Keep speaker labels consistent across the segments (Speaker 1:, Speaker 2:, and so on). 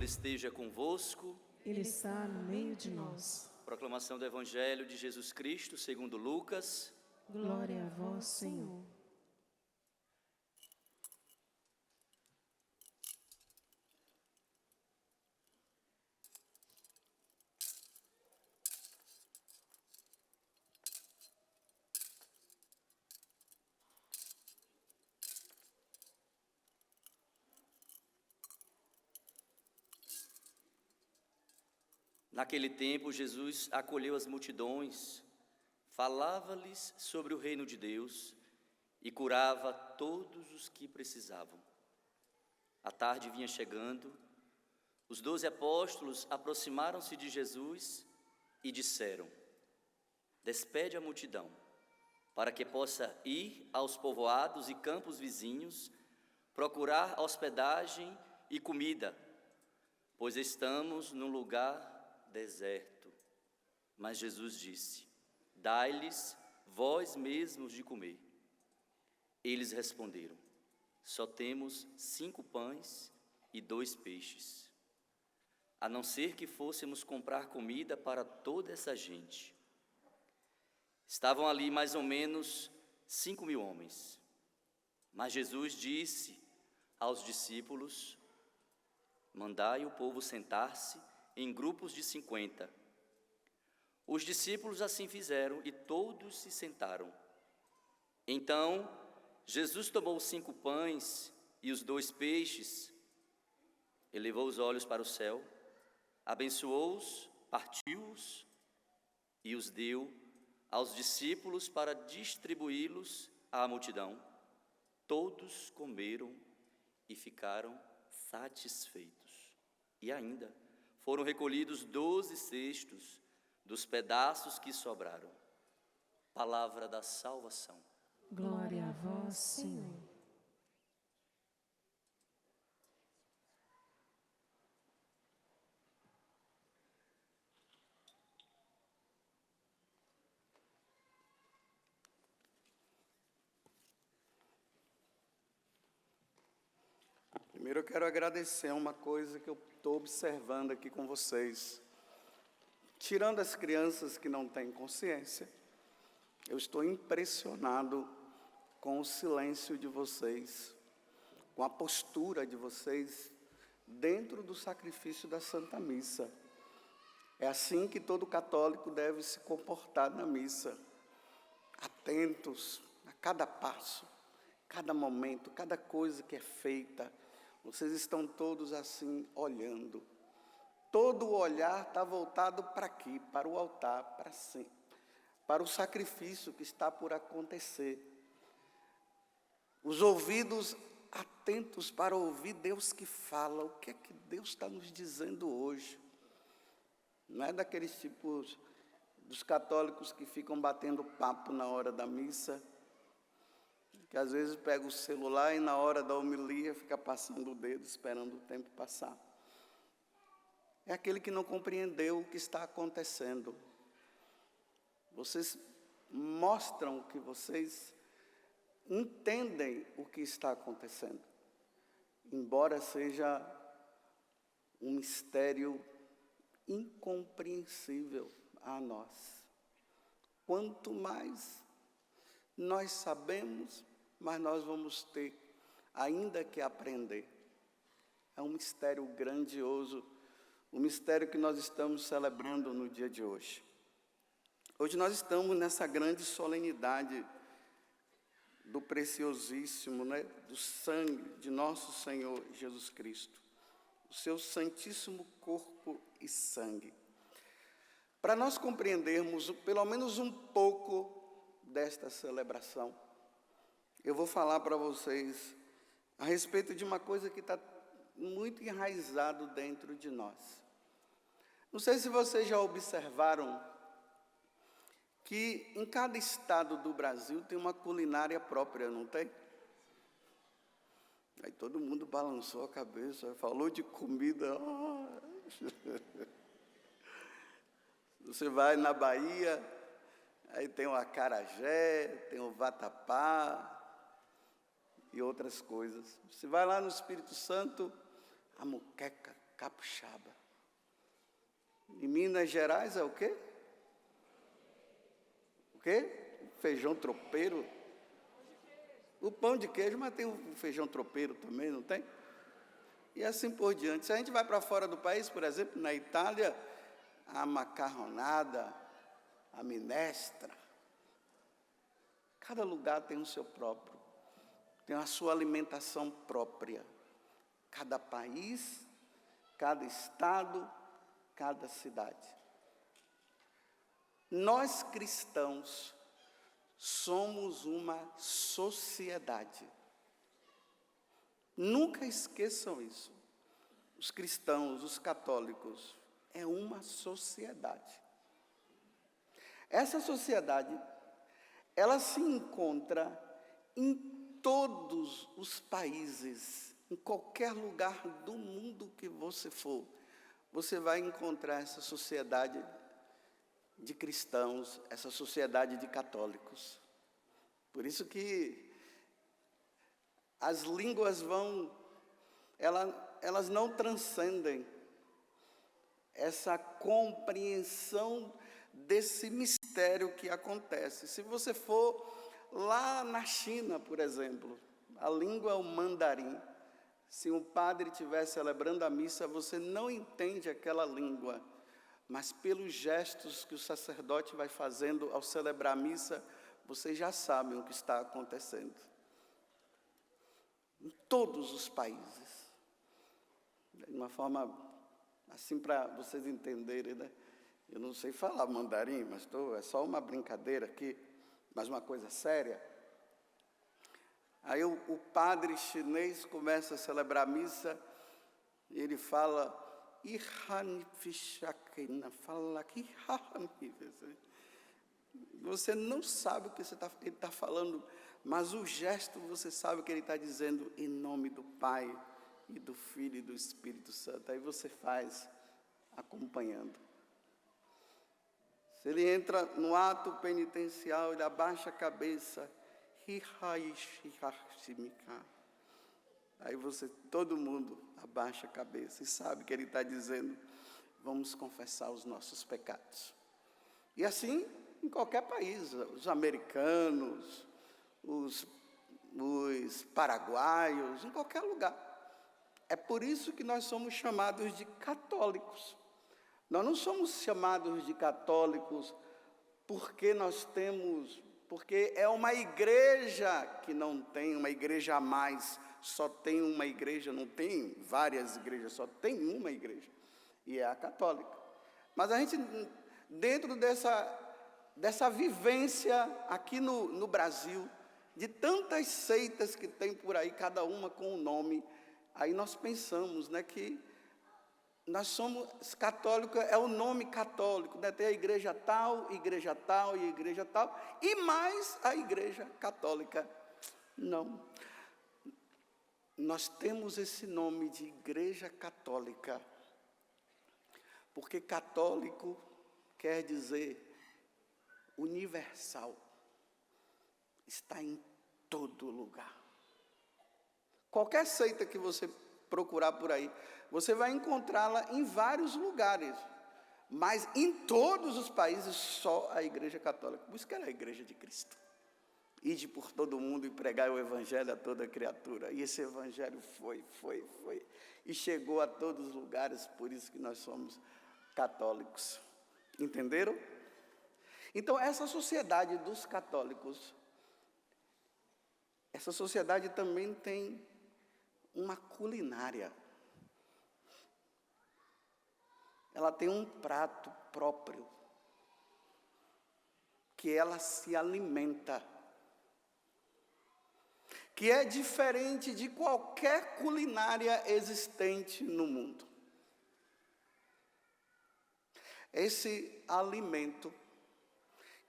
Speaker 1: esteja convosco.
Speaker 2: Ele está no meio de nós.
Speaker 1: Proclamação do Evangelho de Jesus Cristo segundo Lucas.
Speaker 2: Glória a vós, Senhor.
Speaker 1: Naquele tempo, Jesus acolheu as multidões, falava-lhes sobre o reino de Deus e curava todos os que precisavam. A tarde vinha chegando, os 12 apóstolos aproximaram-se de Jesus e disseram: despede a multidão, para que possa ir aos povoados e campos vizinhos, procurar hospedagem e comida, pois estamos num lugar deserto. Mas Jesus disse: dai-lhes vós mesmos de comer. Eles responderam: só temos 5 pães e 2 peixes, a não ser que fôssemos comprar comida para toda essa gente. Estavam ali mais ou menos 5.000 homens. Mas Jesus disse aos discípulos: mandai o povo sentar-se em grupos de 50. Os discípulos assim fizeram e todos se sentaram. Então, Jesus tomou os 5 pães e os 2 peixes, elevou os olhos para o céu, abençoou-os, partiu-os e os deu aos discípulos para distribuí-los à multidão. Todos comeram e ficaram satisfeitos. E ainda foram recolhidos 12 cestos dos pedaços que sobraram. Palavra da salvação.
Speaker 2: Glória a vós, Senhor.
Speaker 3: Primeiro eu quero agradecer uma coisa que eu estou observando aqui com vocês. Tirando as crianças que não têm consciência, eu estou impressionado com o silêncio de vocês, com a postura de vocês dentro do sacrifício da Santa Missa. É assim que todo católico deve se comportar na missa, atentos a cada passo, cada momento, cada coisa que é feita. Vocês estão todos assim olhando. Todo o olhar está voltado para aqui, para o altar, para o sacrifício que está por acontecer. Os ouvidos atentos para ouvir Deus que fala. O que é que Deus está nos dizendo hoje? Não é daqueles tipos dos católicos que ficam batendo papo na hora da missa, que às vezes pega o celular e na hora da homilia fica passando o dedo, esperando o tempo passar. É aquele que não compreendeu o que está acontecendo. Vocês mostram que vocês entendem o que está acontecendo, embora seja um mistério incompreensível a nós. Quanto mais nós sabemos, mas nós vamos ter ainda que aprender. É um mistério grandioso, o mistério que nós estamos celebrando no dia de hoje. Hoje nós estamos nessa grande solenidade do preciosíssimo, do sangue de nosso Senhor Jesus Cristo, o seu santíssimo corpo e sangue. Para nós compreendermos pelo menos um pouco desta celebração, eu vou falar para vocês a respeito de uma coisa que está muito enraizado dentro de nós. Não sei se vocês já observaram que em cada estado do Brasil tem uma culinária própria, não tem? Aí todo mundo balançou a cabeça, falou de comida. Você vai na Bahia, aí tem o acarajé, tem o vatapá e outras coisas. Você vai lá no Espírito Santo, a moqueca, capixaba. Em Minas Gerais é o quê? O quê? Feijão tropeiro. O pão de queijo, mas tem o feijão tropeiro também, não tem? E assim por diante. Se a gente vai para fora do país, por exemplo, na Itália, a macarronada, a minestra. Cada lugar tem o seu próprio, tem a sua alimentação própria. Cada país, cada estado, cada cidade. Nós cristãos somos uma sociedade. Nunca esqueçam isso. Os cristãos, os católicos, é uma sociedade. Essa sociedade, ela se encontra em todos os países, em qualquer lugar do mundo que você for, você vai encontrar essa sociedade de cristãos, essa sociedade de católicos. Por isso que as línguas elas não transcendem essa compreensão desse mistério que acontece. Se você for lá na China, por exemplo, a língua é o mandarim. Se um padre estiver celebrando a missa, você não entende aquela língua, mas pelos gestos que o sacerdote vai fazendo ao celebrar a missa, vocês já sabem o que está acontecendo. Em todos os países. De uma forma assim para vocês entenderem, né? Eu não sei falar mandarim, mas é só uma brincadeira aqui, mas uma coisa séria. Aí o padre chinês começa a celebrar a missa e ele fala, você não sabe o que ele está falando, mas o gesto você sabe que ele está dizendo em nome do Pai e do Filho e do Espírito Santo. Aí você faz acompanhando. Se ele entra no ato penitencial, ele abaixa a cabeça. Aí todo mundo abaixa a cabeça e sabe que ele está dizendo, vamos confessar os nossos pecados. E assim, em qualquer país, os americanos, os paraguaios, em qualquer lugar. É por isso que nós somos chamados de católicos. Nós não somos chamados de católicos porque porque é uma igreja que não tem, uma igreja a mais, só tem uma igreja, não tem várias igrejas, só tem uma igreja, e é a católica. Mas a gente, dentro dessa vivência aqui no Brasil, de tantas seitas que tem por aí, cada uma com um nome, aí nós pensamos, né, que nós somos católicos, é o nome católico, né? Tem a igreja tal e igreja tal, e mais a igreja católica. Não. Nós temos esse nome de igreja católica, porque católico quer dizer universal, está em todo lugar. Qualquer seita que você procurar por aí, você vai encontrá-la em vários lugares, mas em todos os países só a igreja católica. Por isso que ela é a igreja de Cristo. Ide por todo mundo e pregai o evangelho a toda criatura. E esse evangelho foi, e chegou a todos os lugares, por isso que nós somos católicos. Entenderam? Então, essa sociedade dos católicos, essa sociedade também tem uma culinária. Ela tem um prato próprio, que ela se alimenta, que é diferente de qualquer culinária existente no mundo. Esse alimento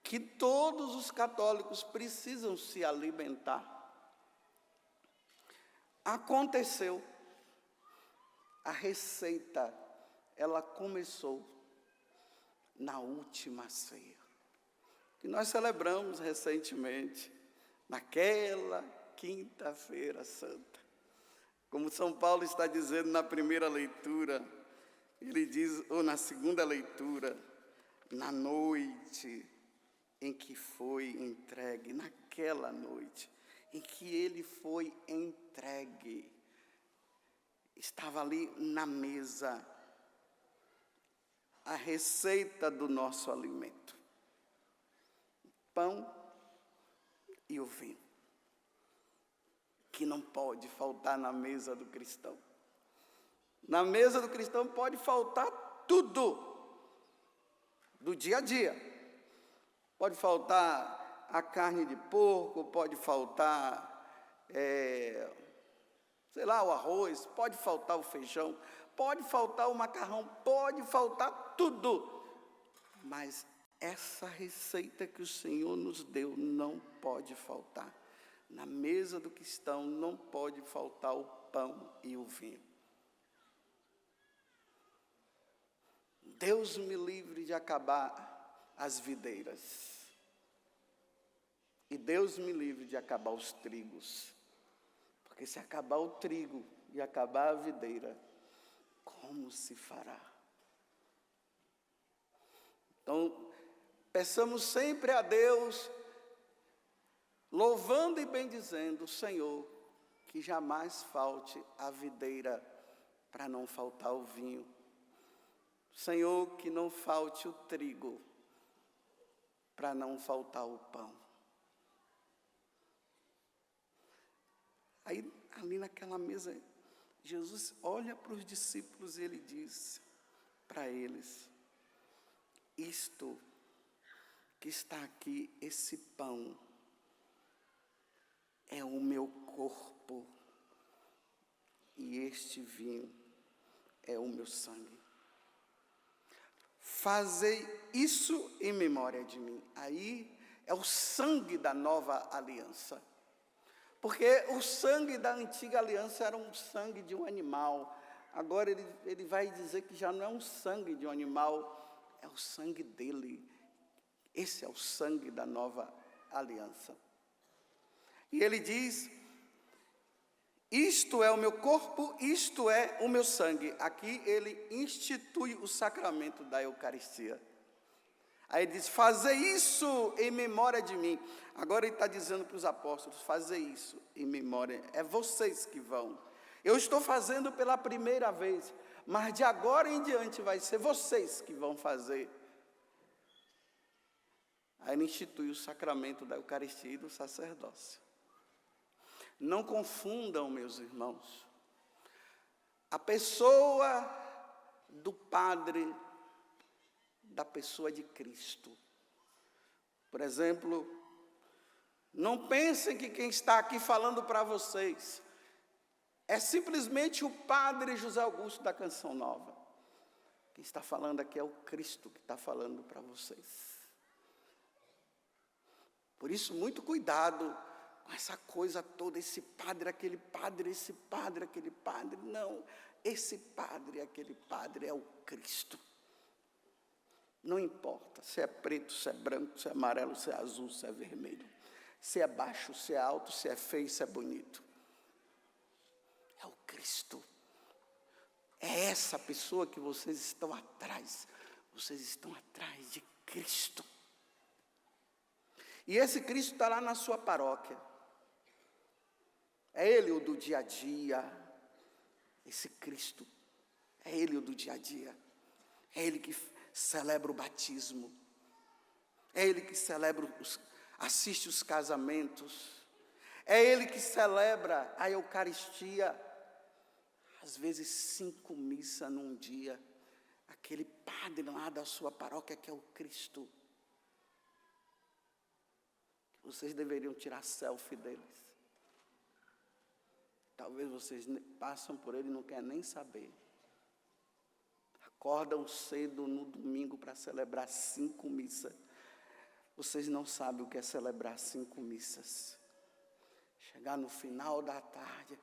Speaker 3: que todos os católicos precisam se alimentar, aconteceu, a receita, ela começou na última ceia, que nós celebramos recentemente, naquela quinta-feira santa. Como São Paulo está dizendo na primeira leitura, Ele diz, ou na segunda leitura, na noite em que foi entregue, naquela noite em que ele foi entregue, estava ali na mesa a receita do nosso alimento, o pão e o vinho, que não pode faltar na mesa do cristão. Na mesa do cristão pode faltar tudo do dia a dia. Pode faltar a carne de porco, pode faltar, o arroz, pode faltar o feijão, pode faltar o macarrão, pode faltar tudo. Mas essa receita que o Senhor nos deu não pode faltar. Na mesa do cristão não pode faltar o pão e o vinho. Deus me livre de acabar as videiras. E Deus me livre de acabar os trigos. Porque se acabar o trigo e acabar a videira, como se fará? Então, peçamos sempre a Deus, louvando e bendizendo o Senhor, que jamais falte a videira para não faltar o vinho. Senhor, que não falte o trigo para não faltar o pão. Aí, ali naquela mesa, Jesus olha para os discípulos e ele diz para eles: isto que está aqui, esse pão, é o meu corpo, e este vinho é o meu sangue. Fazei isso em memória de mim. Aí é o sangue da nova aliança. Porque o sangue da antiga aliança era um sangue de um animal. Agora ele vai dizer que já não é um sangue de um animal, é o sangue dele. Esse é o sangue da nova aliança. E ele diz: isto é o meu corpo, isto é o meu sangue. Aqui ele institui o sacramento da Eucaristia. Aí ele diz: fazei isso em memória de mim. Agora ele está dizendo para os apóstolos: fazei isso em memória. É vocês que vão. Eu estou fazendo pela primeira vez, mas de agora em diante vai ser vocês que vão fazer. Aí ele institui o sacramento da Eucaristia e do sacerdócio. Não confundam, meus irmãos, a pessoa do padre da pessoa de Cristo. Por exemplo, não pensem que quem está aqui falando para vocês é simplesmente o padre José Augusto da Canção Nova. Quem está falando aqui é o Cristo que está falando para vocês. Por isso, muito cuidado com essa coisa toda, esse padre, aquele padre, esse padre, aquele padre. Não, esse padre, aquele padre é o Cristo. Não importa se é preto, se é branco, se é amarelo, se é azul, se é vermelho. Se é baixo, se é alto, se é feio, se é bonito. É o Cristo. É essa pessoa que vocês estão atrás. Vocês estão atrás de Cristo. E esse Cristo está lá na sua paróquia. É Ele o do dia a dia. Esse Cristo, é Ele o do dia a dia. É Ele que celebra o batismo. É Ele que celebra, assiste os casamentos. É Ele que celebra a Eucaristia. Às vezes 5 missas num dia. Aquele padre lá da sua paróquia que é o Cristo. Vocês deveriam tirar selfie deles. Talvez vocês passam por ele e não querem nem saber. Acordam cedo no domingo para celebrar 5 missas. Vocês não sabem o que é celebrar 5 missas. Chegar no final da tarde,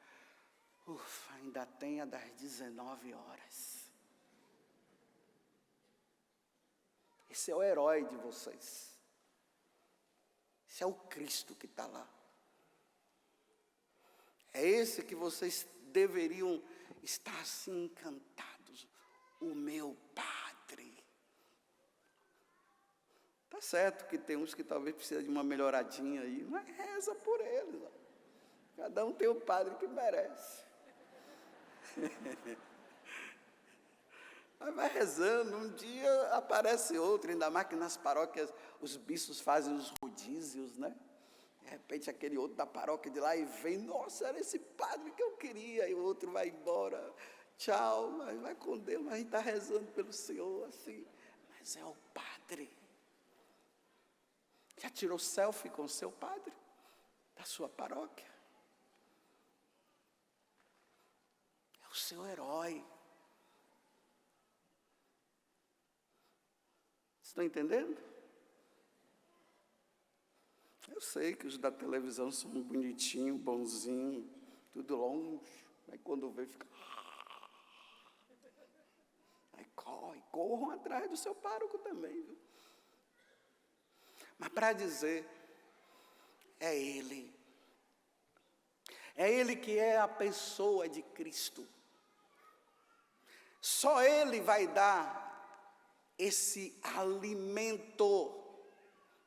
Speaker 3: ainda tem a das 19 horas. Esse é o herói de vocês. Esse é o Cristo que está lá. É esse que vocês deveriam estar assim encantados. o meu padre. Tá certo que tem uns que talvez precisam de uma melhoradinha aí, mas reza por eles. Ó. Cada um tem o padre que merece. Aí vai rezando, um dia aparece outro, ainda mais que nas paróquias os bispos fazem os rodízios, né? De repente aquele outro da paróquia de lá e vem, nossa, era esse padre que eu queria, e o outro vai embora, tchau, mas vai com Deus, mas a gente está rezando pelo Senhor, assim, mas é o padre. Já tirou selfie com o seu padre, da sua paróquia? É o seu herói. Estão entendendo? Eu sei que os da televisão são bonitinhos, bonzinhos, tudo longe. Aí quando vê, fica... Aí corram atrás do seu pároco também, viu? Mas para dizer, é Ele. É Ele que é a pessoa de Cristo. Só Ele vai dar esse alimento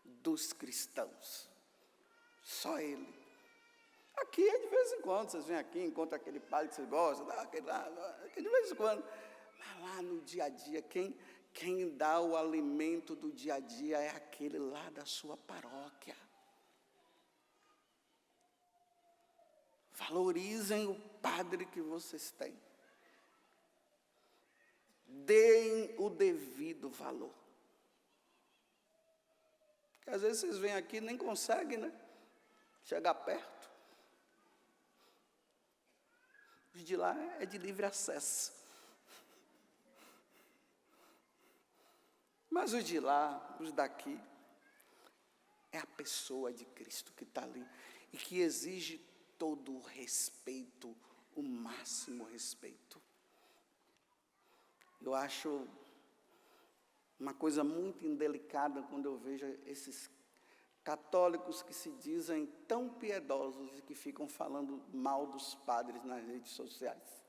Speaker 3: dos cristãos. Só Ele. Aqui é de vez em quando, vocês vêm aqui, encontram aquele padre que vocês gostam, aquele lá, de vez em quando. Mas lá no dia a dia, quem dá o alimento do dia a dia é aquele lá da sua paróquia. Valorizem o padre que vocês têm. Deem o devido valor. Porque às vezes vocês vêm aqui e nem conseguem, né? Chegar perto. Os de lá é de livre acesso. Mas os de lá, os daqui, é a pessoa de Cristo que está ali e que exige todo o respeito, o máximo respeito. Eu acho uma coisa muito indelicada quando eu vejo esses católicos que se dizem tão piedosos e que ficam falando mal dos padres nas redes sociais.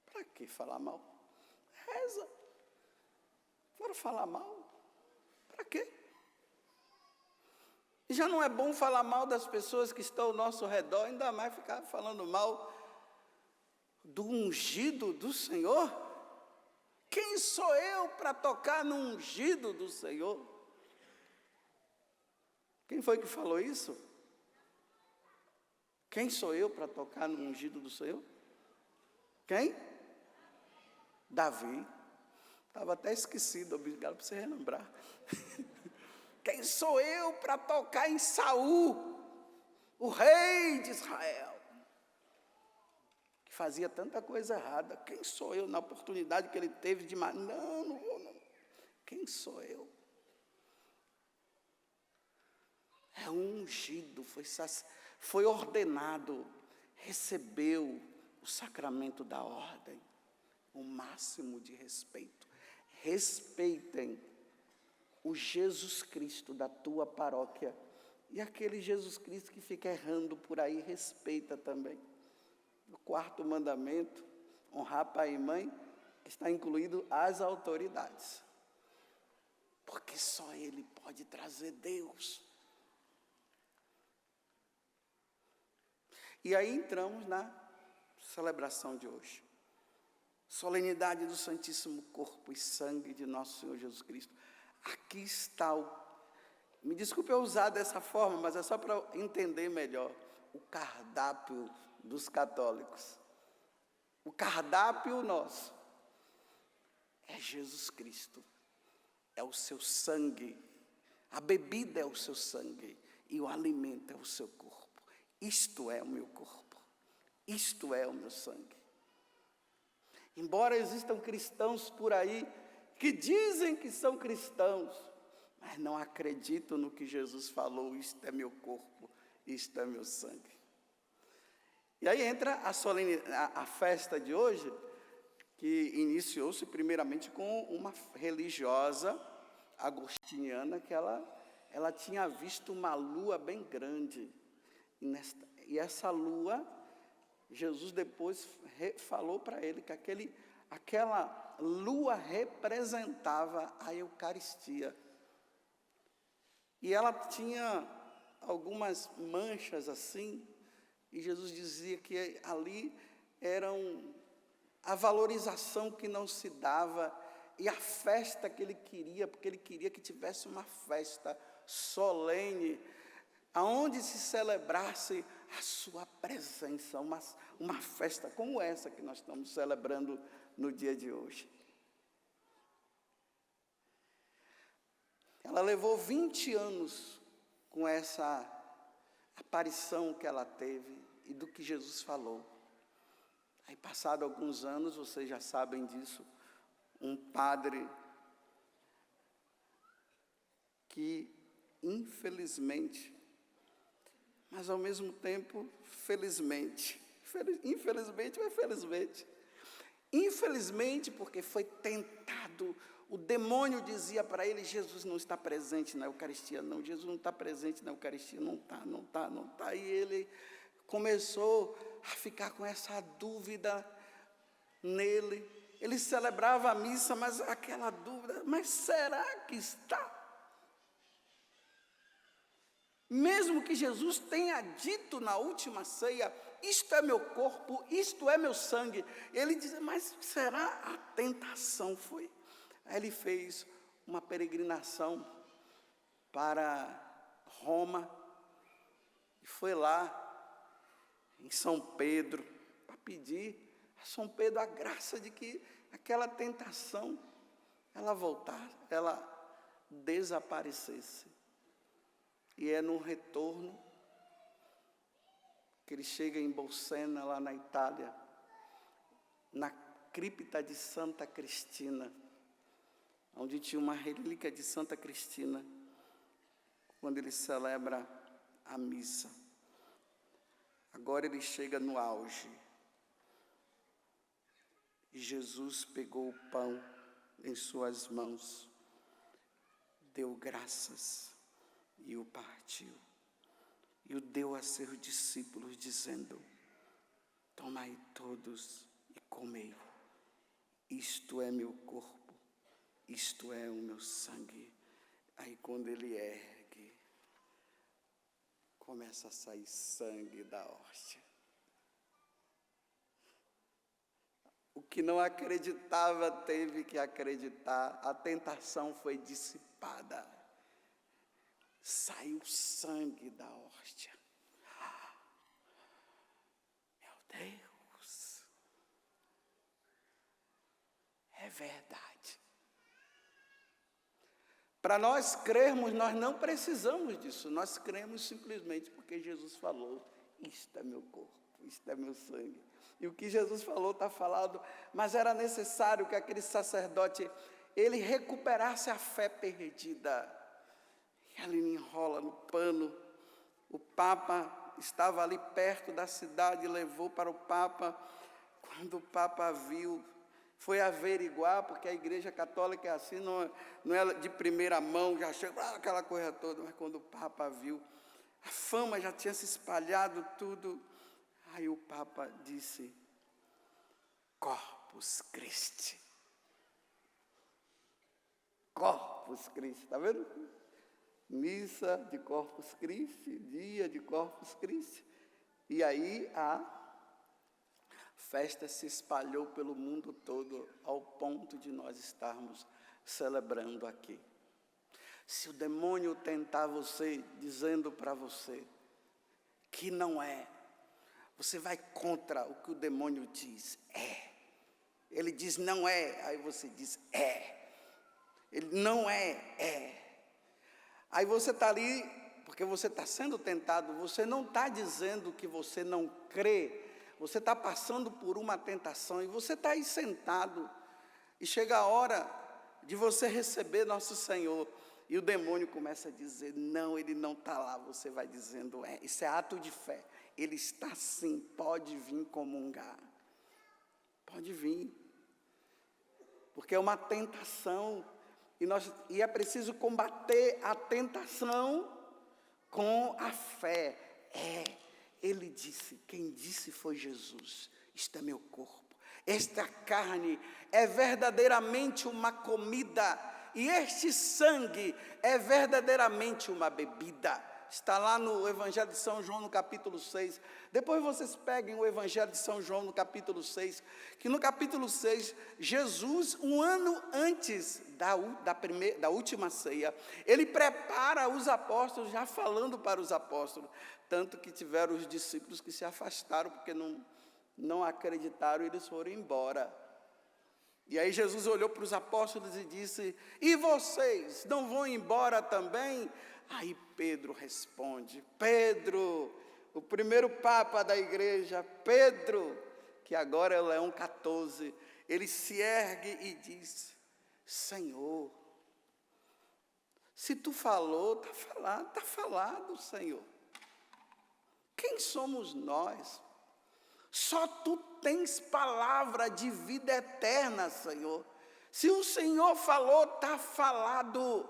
Speaker 3: Para que falar mal? Reza. Agora falar mal? Para quê? Já não é bom falar mal das pessoas que estão ao nosso redor, ainda mais ficar falando mal do ungido do Senhor? Quem sou eu para tocar no ungido do Senhor? Quem foi que falou isso? Quem sou eu para tocar no ungido do Senhor? Quem? Davi. Estava até esquecido, obrigado por você relembrar. Quem sou eu para tocar em Saul, o rei de Israel? Fazia tanta coisa errada. Quem sou eu na oportunidade que ele teve de... Não vou, não. Quem sou eu? É um ungido, foi ordenado, recebeu o sacramento da ordem, o máximo de respeito. Respeitem o Jesus Cristo da tua paróquia. E aquele Jesus Cristo que fica errando por aí, respeita também. O quarto mandamento, honrar pai e mãe, está incluído as autoridades. Porque só Ele pode trazer Deus. E aí entramos na celebração de hoje. Solenidade do Santíssimo Corpo e Sangue de nosso Senhor Jesus Cristo. Aqui está me desculpe eu usar dessa forma, mas é só para entender melhor, o cardápio dos católicos. O cardápio nosso é Jesus Cristo, é o seu sangue, a bebida é o seu sangue e o alimento é o seu corpo. Isto é o meu corpo, isto é o meu sangue. Embora existam cristãos por aí que dizem que são cristãos, mas não acreditam no que Jesus falou, isto é meu corpo, isto é meu sangue. E aí entra a festa de hoje, que iniciou-se primeiramente com uma religiosa agostiniana, que ela tinha visto uma lua bem grande. E essa lua, Jesus depois falou para ele que aquela lua representava a Eucaristia. E ela tinha algumas manchas assim, e Jesus dizia que ali eram a valorização que não se dava e a festa que ele queria, porque ele queria que tivesse uma festa solene, aonde se celebrasse a sua presença, uma festa como essa que nós estamos celebrando no dia de hoje. Ela levou 20 anos com essa aparição que ela teve e do que Jesus falou. Aí, passado alguns anos, vocês já sabem disso, um padre que, infelizmente, mas ao mesmo tempo, felizmente, infelizmente, porque foi tentado, o demônio dizia para ele: Jesus não está presente na Eucaristia, não, Jesus não está presente na Eucaristia, não está, e ele começou a ficar com essa dúvida nele. Ele celebrava a missa, mas aquela dúvida: mas será que está? Mesmo que Jesus tenha dito na última ceia: isto é meu corpo, isto é meu sangue, ele diz: mas será? A tentação foi. Aí ele fez uma peregrinação para Roma, e foi lá em São Pedro, para pedir a São Pedro a graça de que aquela tentação, ela voltasse, ela desaparecesse. E é no retorno que ele chega em Bolsena, lá na Itália, na cripta de Santa Cristina, onde tinha uma relíquia de Santa Cristina, quando ele celebra a missa. Agora ele chega no auge. E Jesus pegou o pão em suas mãos, deu graças e o partiu. E o deu a seus discípulos, dizendo: tomai todos e comei. Isto é meu corpo, isto é o meu sangue. Aí quando ele ergue, começa a sair sangue da hóstia. O que não acreditava teve que acreditar, a tentação foi dissipada. Saiu sangue da hóstia. Meu Deus, é verdade. Para nós crermos, nós não precisamos disso, nós cremos simplesmente porque Jesus falou: isto é meu corpo, isto é meu sangue. E o que Jesus falou está falado, mas era necessário que aquele sacerdote, ele recuperasse a fé perdida. E ele enrola no pano. O Papa estava ali perto da cidade, levou para o Papa. Quando o Papa viu, foi averiguar, porque a Igreja Católica é assim, não é de primeira mão, já chega aquela coisa toda, mas quando o Papa viu, a fama já tinha se espalhado tudo. Aí o Papa disse: Corpus Christi. Corpus Christi, está vendo? Missa de Corpus Christi, dia de Corpus Christi. E aí a festa se espalhou pelo mundo todo, ao ponto de nós estarmos celebrando aqui. Se o demônio tentar você, dizendo para você que não é, você vai contra o que o demônio diz. É. Ele diz não é, aí você diz é. Ele não é, é. Aí você está ali, porque você está sendo tentado, você não está dizendo que você não crê, você está passando por uma tentação, e você está aí sentado, e chega a hora de você receber nosso Senhor, e o demônio começa a dizer: não, ele não está lá. Você vai dizendo: é, isso é ato de fé, ele está sim, pode vir comungar, pode vir, porque é uma tentação, e é preciso combater a tentação com a fé. Ele disse, quem disse foi Jesus: isto é meu corpo. Esta carne é verdadeiramente uma comida, e este sangue é verdadeiramente uma bebida. Está lá no Evangelho de São João, no capítulo 6. Depois vocês peguem o Evangelho de São João, no capítulo 6, que no capítulo 6, Jesus, um ano antes da última ceia, ele prepara os apóstolos, já falando para os apóstolos, tanto que tiveram os discípulos que se afastaram, porque não acreditaram, e eles foram embora. E aí Jesus olhou para os apóstolos e disse: e vocês não vão embora também? Aí Pedro responde, Pedro, o primeiro papa da igreja, Pedro, que agora é o Leão XIV, ele se ergue e diz: Senhor, se tu falou, está falado, Senhor. Quem somos nós? Só tu tens palavra de vida eterna, Senhor. Se o Senhor falou, está falado.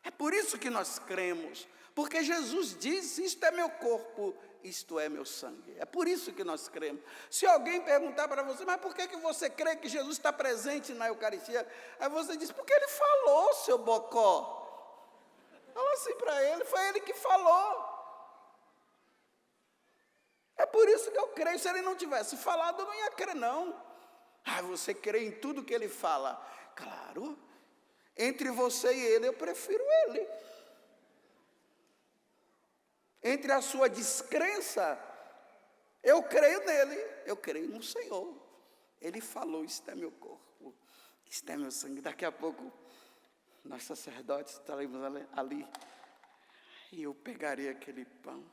Speaker 3: É por isso que nós cremos, porque Jesus disse: isto é meu corpo, isto é meu sangue. É por isso que nós cremos. Se alguém perguntar para você: mas por que você crê que Jesus está presente na Eucaristia? Aí você diz: porque ele falou, seu bocó. Fala assim para ele, foi ele que falou. É por isso que eu creio. Se ele não tivesse falado, eu não ia crer, não. Você crê em tudo que ele fala? Claro. Entre você e ele, eu prefiro ele. Entre a sua descrença, eu creio nele. Eu creio no Senhor. Ele falou: isto é meu corpo, isto é meu sangue. Daqui a pouco, nós sacerdotes estaremos ali, e eu pegarei aquele pão,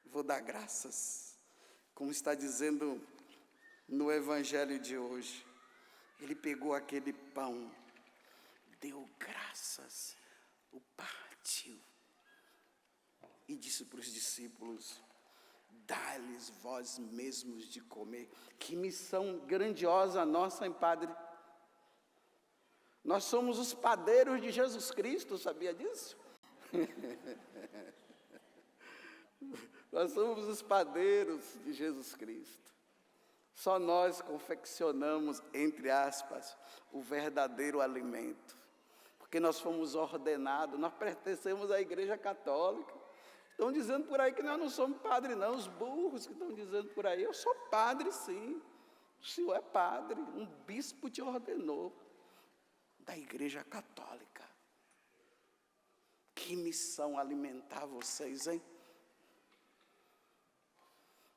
Speaker 3: vou dar graças, como está dizendo no Evangelho de hoje. Ele pegou aquele pão, deu graças, o partiu e disse para os discípulos: dá-lhes vós mesmos de comer. Que missão grandiosa nossa, hein, Padre? Nós somos os padeiros de Jesus Cristo, sabia disso? Nós somos os padeiros de Jesus Cristo. Só nós confeccionamos, entre aspas, o verdadeiro alimento. Porque nós fomos ordenados, nós pertencemos à Igreja Católica. Estão dizendo por aí que nós não somos padre, não. Os burros que estão dizendo por aí: eu sou padre, sim. O senhor é padre, um bispo te ordenou, da Igreja Católica. Que missão alimentar vocês, hein?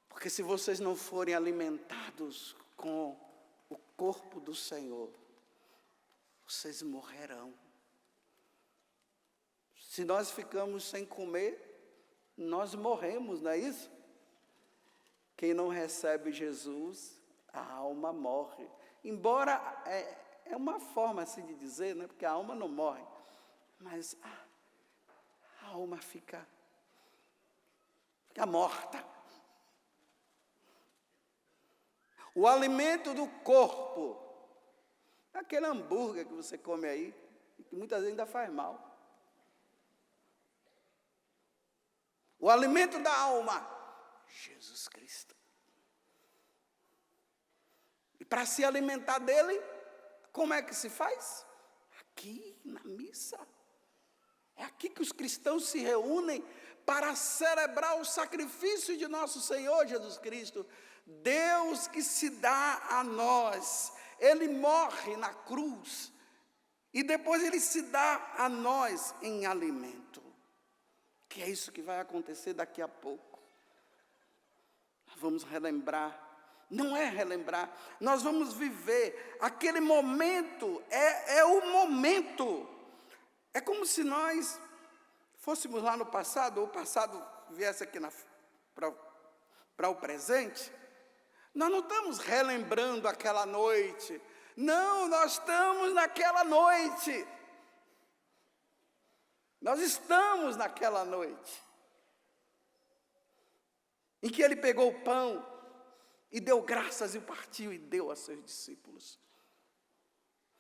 Speaker 3: Porque se vocês não forem alimentados com o corpo do Senhor, vocês morrerão. Se nós ficamos sem comer, nós morremos, não é isso? Quem não recebe Jesus, a alma morre. Embora é uma forma assim de dizer, né? Porque a alma não morre, mas a alma fica morta. O alimento do corpo, aquele hambúrguer que você come aí, que muitas vezes ainda faz mal. O alimento da alma, Jesus Cristo. E para se alimentar dele, como é que se faz? Aqui na missa. É aqui que os cristãos se reúnem para celebrar o sacrifício de nosso Senhor Jesus Cristo. Deus que se dá a nós. Ele morre na cruz e depois ele se dá a nós em alimento. Que é isso que vai acontecer daqui a pouco. Vamos relembrar. Não é relembrar, nós vamos viver aquele momento, é o momento. É como se fôssemos lá no passado, ou o passado viesse aqui para o presente. Nós não estamos relembrando aquela noite. Não, nós estamos naquela noite. Nós estamos naquela noite. Em que ele pegou o pão e deu graças e partiu e deu a seus discípulos.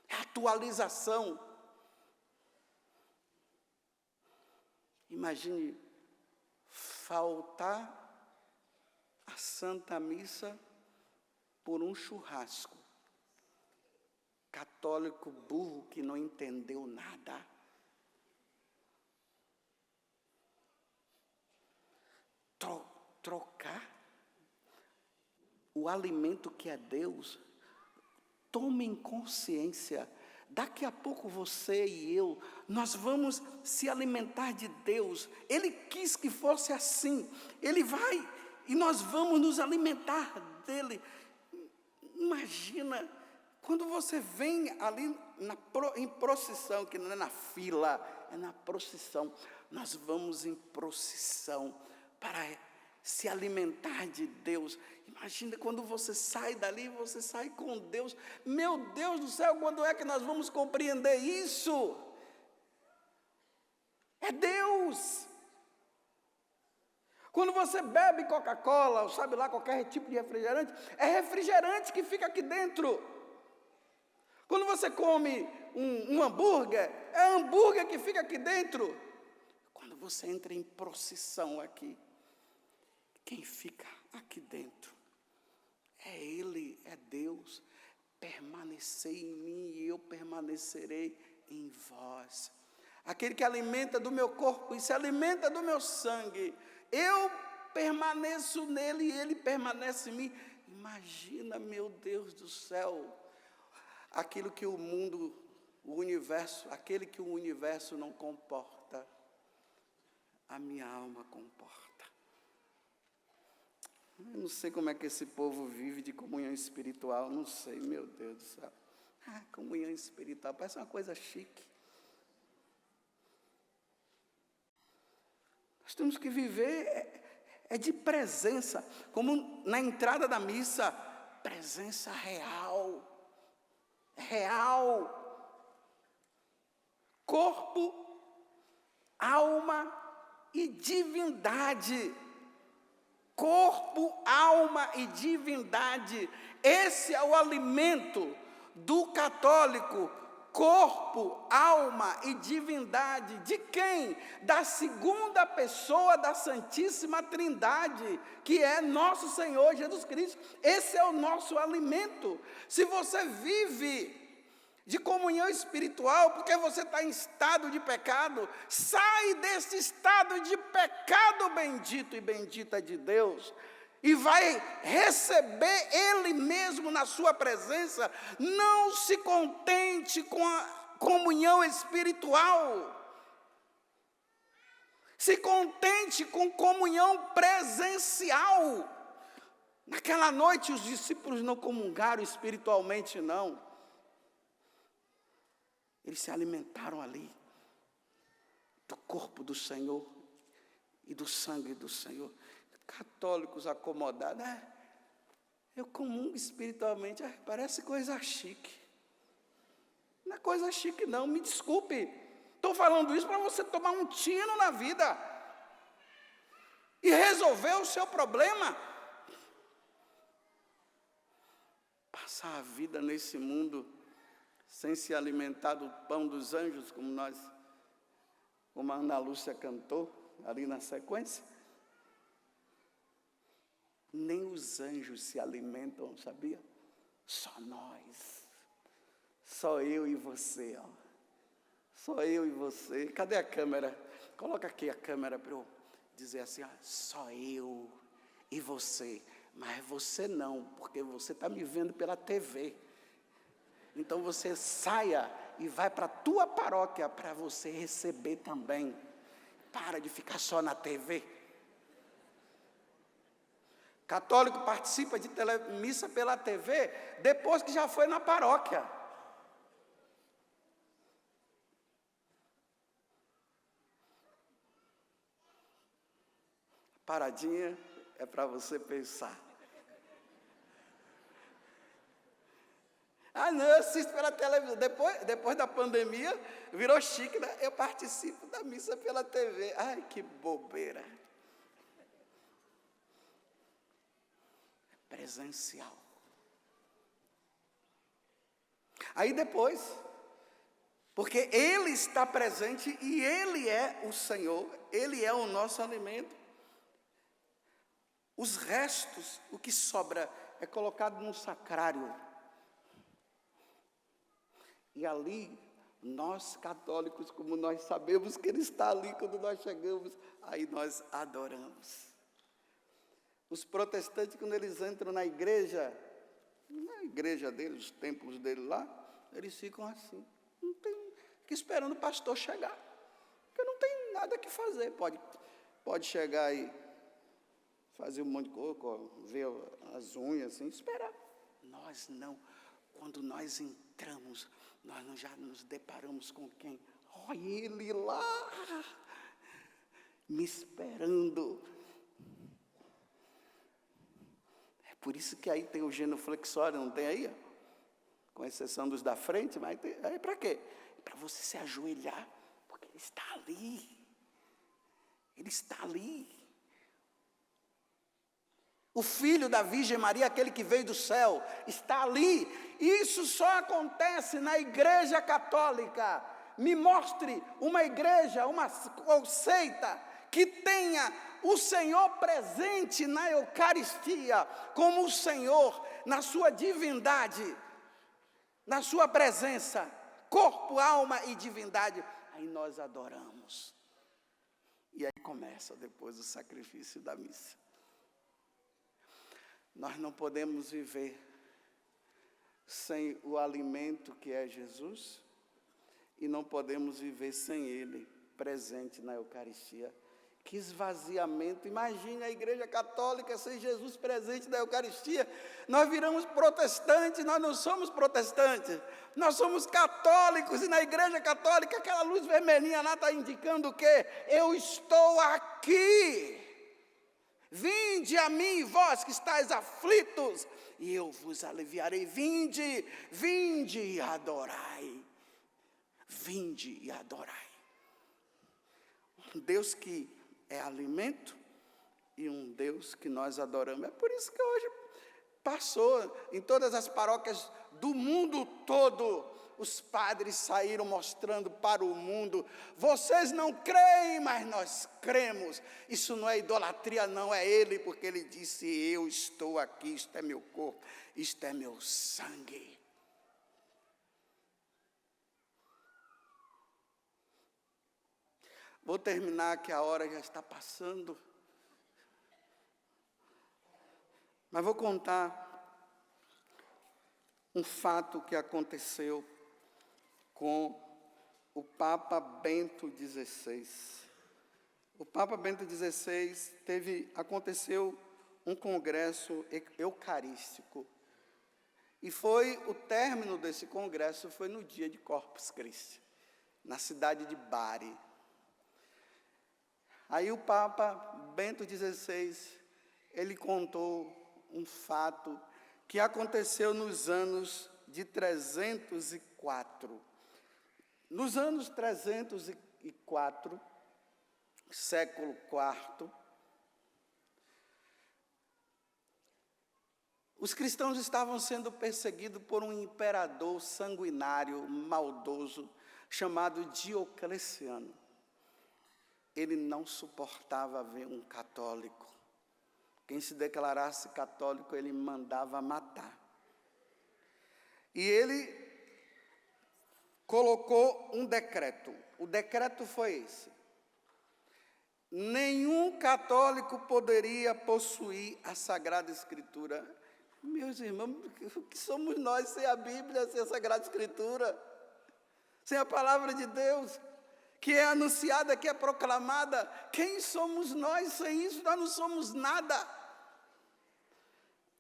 Speaker 3: É a atualização. Imagine faltar a Santa Missa por um churrasco. Católico burro que não entendeu nada. Trocar o alimento que é Deus. Tomem consciência. Daqui a pouco você e eu, nós vamos se alimentar de Deus. Ele quis que fosse assim. Ele vai e nós vamos nos alimentar dele. Imagina, quando você vem ali em procissão, que não é na fila, é na procissão. Nós vamos em procissão para se alimentar de Deus. Imagina quando você sai dali, você sai com Deus. Meu Deus do céu, quando é que nós vamos compreender isso? É Deus. Quando você bebe Coca-Cola, ou sabe lá, qualquer tipo de refrigerante, é refrigerante que fica aqui dentro. Quando você come um hambúrguer, é hambúrguer que fica aqui dentro. Quando você entra em procissão aqui, quem fica aqui dentro é Ele, é Deus. Permanecei em mim e eu permanecerei em vós. Aquele que alimenta do meu corpo e se alimenta do meu sangue, eu permaneço nele e ele permanece em mim. Imagina, meu Deus do céu, aquilo que o mundo, o universo, aquele que o universo não comporta, a minha alma comporta. Eu não sei como é que esse povo vive de comunhão espiritual, não sei, meu Deus do céu. Comunhão espiritual, parece uma coisa chique. Nós temos que viver de presença, como na entrada da missa, presença real. Real. Corpo, alma e divindade. Corpo, alma e divindade. Esse é o alimento do católico. Corpo, alma e divindade. De quem? Da segunda pessoa da Santíssima Trindade, que é nosso Senhor Jesus Cristo. Esse é o nosso alimento. Se você vive de comunhão espiritual, porque você está em estado de pecado, sai desse estado de pecado bendito e bendita de Deus, e vai receber Ele mesmo na sua presença. Não se contente com a comunhão espiritual, se contente com comunhão presencial. Naquela noite os discípulos não comungaram espiritualmente, não. Eles se alimentaram ali do corpo do Senhor e do sangue do Senhor. Católicos acomodados, eu comungo espiritualmente, parece coisa chique. Não é coisa chique não, me desculpe. Estou falando isso para você tomar um tino na vida e resolver o seu problema. Passar a vida nesse mundo sem se alimentar do pão dos anjos, como a Ana Lúcia cantou ali na sequência. Nem os anjos se alimentam, sabia? Só nós. Só eu e você, ó. Só eu e você. Cadê a câmera? Coloca aqui a câmera para eu dizer assim, ó, só eu e você. Mas você não, porque você está me vendo pela TV. Então você saia e vai para a tua paróquia para você receber também. Para de ficar só na TV. Católico participa de missa pela TV depois que já foi na paróquia. Paradinha é para você pensar. Não, eu assisto pela televisão. Depois da pandemia, virou chique, né? Eu participo da missa pela TV. Ai, que bobeira. Presencial. Aí depois, porque Ele está presente e Ele é o Senhor, Ele é o nosso alimento. Os restos, o que sobra, é colocado num sacrário. E ali, nós católicos, como nós sabemos que Ele está ali quando nós chegamos, aí nós adoramos. Os protestantes, quando eles entram na igreja deles, os templos dele lá, eles ficam assim, não tem, fica esperando o pastor chegar, porque não tem nada que fazer. Pode chegar e fazer um monte de coisa, ver as unhas, assim, esperar. Nós não. Quando nós entramos, nós já nos deparamos com quem? Olha ele lá, me esperando. É por isso que aí tem o genuflexório, não tem aí? Com exceção dos da frente, mas aí para quê? Para você se ajoelhar, porque ele está ali. Ele está ali. O Filho da Virgem Maria, aquele que veio do céu, está ali. Isso só acontece na Igreja Católica. Me mostre uma igreja, uma seita que tenha o Senhor presente na Eucaristia, como o Senhor, na sua divindade, na sua presença, corpo, alma e divindade. Aí nós adoramos. E aí começa depois o sacrifício da missa. Nós não podemos viver sem o alimento que é Jesus, e não podemos viver sem Ele presente na Eucaristia. Que esvaziamento! Imagine a Igreja Católica sem Jesus presente na Eucaristia. Nós viramos protestantes, nós não somos protestantes, nós somos católicos, e na Igreja Católica aquela luz vermelhinha lá está indicando o quê? Eu estou aqui. Vinde a mim, vós que estáis aflitos, e eu vos aliviarei. Vinde, vinde e adorai. Vinde e adorai. Um Deus que é alimento e um Deus que nós adoramos. É por isso que hoje passou em todas as paróquias do mundo todo. Os padres saíram mostrando para o mundo: vocês não creem, mas nós cremos. Isso não é idolatria, não, é Ele, porque Ele disse: eu estou aqui, isto é meu corpo, isto é meu sangue. Vou terminar, que a hora já está passando, mas vou contar um fato que aconteceu com o Papa Bento XVI. O Papa Bento XVI aconteceu um congresso eucarístico. E o término desse congresso foi no dia de Corpus Christi, na cidade de Bari. Aí o Papa Bento XVI, ele contou um fato que aconteceu nos anos de 304. Nos anos 304, século IV, os cristãos estavam sendo perseguidos por um imperador sanguinário, maldoso, chamado Diocleciano. Ele não suportava ver um católico. Quem se declarasse católico, ele mandava matar. E ele colocou um decreto. O decreto foi esse: nenhum católico poderia possuir a Sagrada Escritura. Meus irmãos, o que somos nós sem a Bíblia, sem a Sagrada Escritura? Sem a Palavra de Deus, que é anunciada, que é proclamada? Quem somos nós sem isso? Nós não somos nada.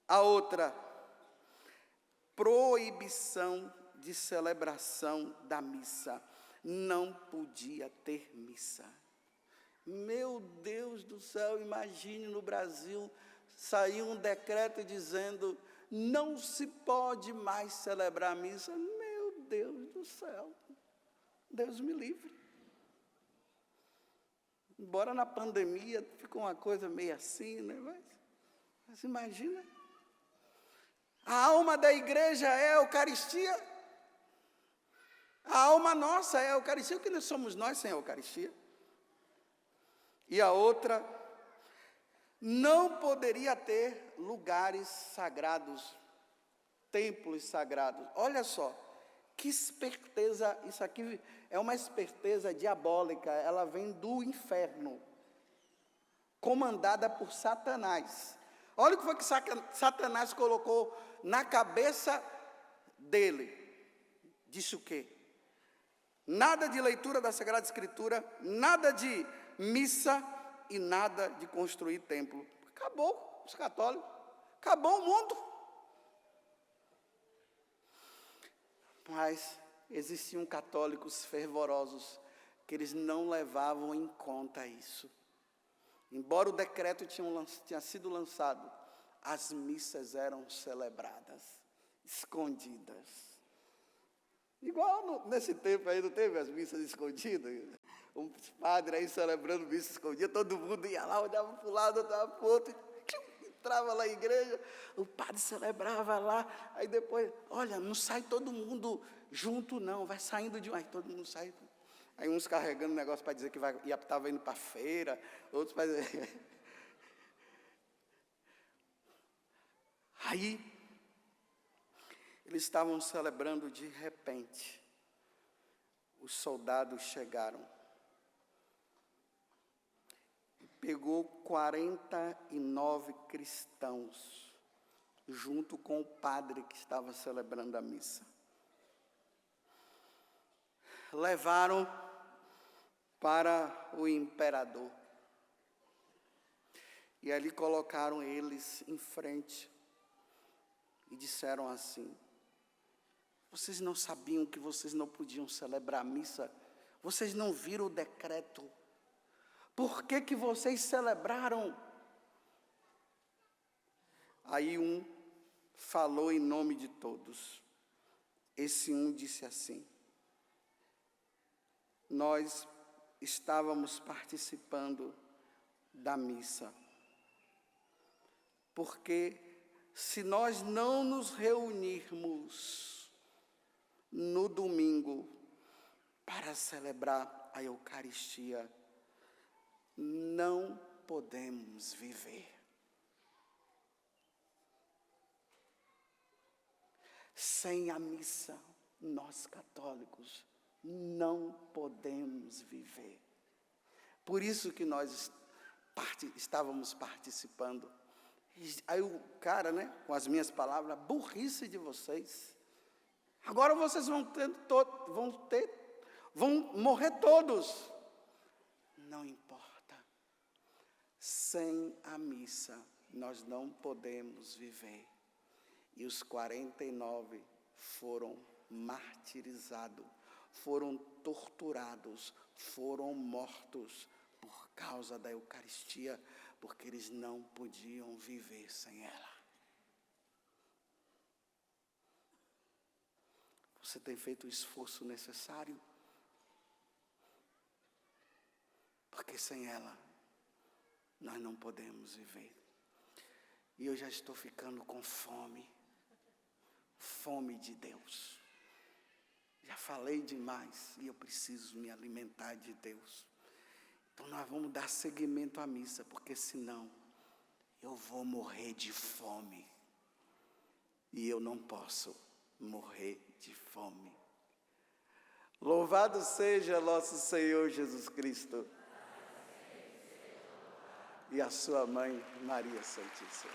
Speaker 3: A outra, proibição de celebração da missa. Não podia ter missa. Meu Deus do céu, imagine no Brasil sair um decreto dizendo: não se pode mais celebrar a missa. Meu Deus do céu, Deus me livre. Embora na pandemia ficou uma coisa meio assim, né? Mas imagina, a alma da igreja é a Eucaristia. A alma nossa é a Eucaristia. O que nós somos nós sem a Eucaristia? E a outra, não poderia ter lugares sagrados, templos sagrados. Olha só, que esperteza, isso aqui é uma esperteza diabólica, ela vem do inferno, comandada por Satanás. Olha o que foi que Satanás colocou na cabeça dele. Disse o quê? Nada de leitura da Sagrada Escritura, nada de missa e nada de construir templo. Acabou os católicos, acabou o mundo. Mas existiam católicos fervorosos que eles não levavam em conta isso. Embora o decreto tinha sido lançado, as missas eram celebradas, escondidas. Igual nesse tempo aí, não teve as missas escondidas? Um padre aí celebrando missa escondida, todo mundo ia lá, olhava para o lado, olhava para o outro, entrava lá na igreja, o padre celebrava lá, aí depois, olha, não sai todo mundo junto não, vai saindo de um, aí todo mundo sai. Aí uns carregando negócio para dizer que estava indo para a feira, outros para dizer... Aí, eles estavam celebrando de repente, os soldados chegaram, e pegou 49 cristãos, junto com o padre que estava celebrando a missa. Levaram para o imperador. E ali colocaram eles em frente e disseram assim: vocês não sabiam que vocês não podiam celebrar a missa? Vocês não viram o decreto? Por que vocês celebraram? Aí um falou em nome de todos. Esse um disse assim: nós estávamos participando da missa, porque se nós não nos reunirmos no domingo para celebrar a Eucaristia, não podemos viver. Sem a missa, nós católicos não podemos viver. Por isso que nós estávamos participando. Aí o cara, com as minhas palavras, burrice de vocês. Agora vocês vão morrer todos. Não importa. Sem a missa, nós não podemos viver. E os 49 foram martirizados, foram torturados, foram mortos por causa da Eucaristia, porque eles não podiam viver sem ela. Você tem feito o esforço necessário? Porque sem ela, nós não podemos viver. E eu já estou ficando com fome. Fome de Deus. Já falei demais e eu preciso me alimentar de Deus. Então nós vamos dar seguimento à missa, porque senão eu vou morrer de fome. E eu não posso morrer de fome. Louvado seja nosso Senhor Jesus Cristo e a sua mãe Maria Santíssima.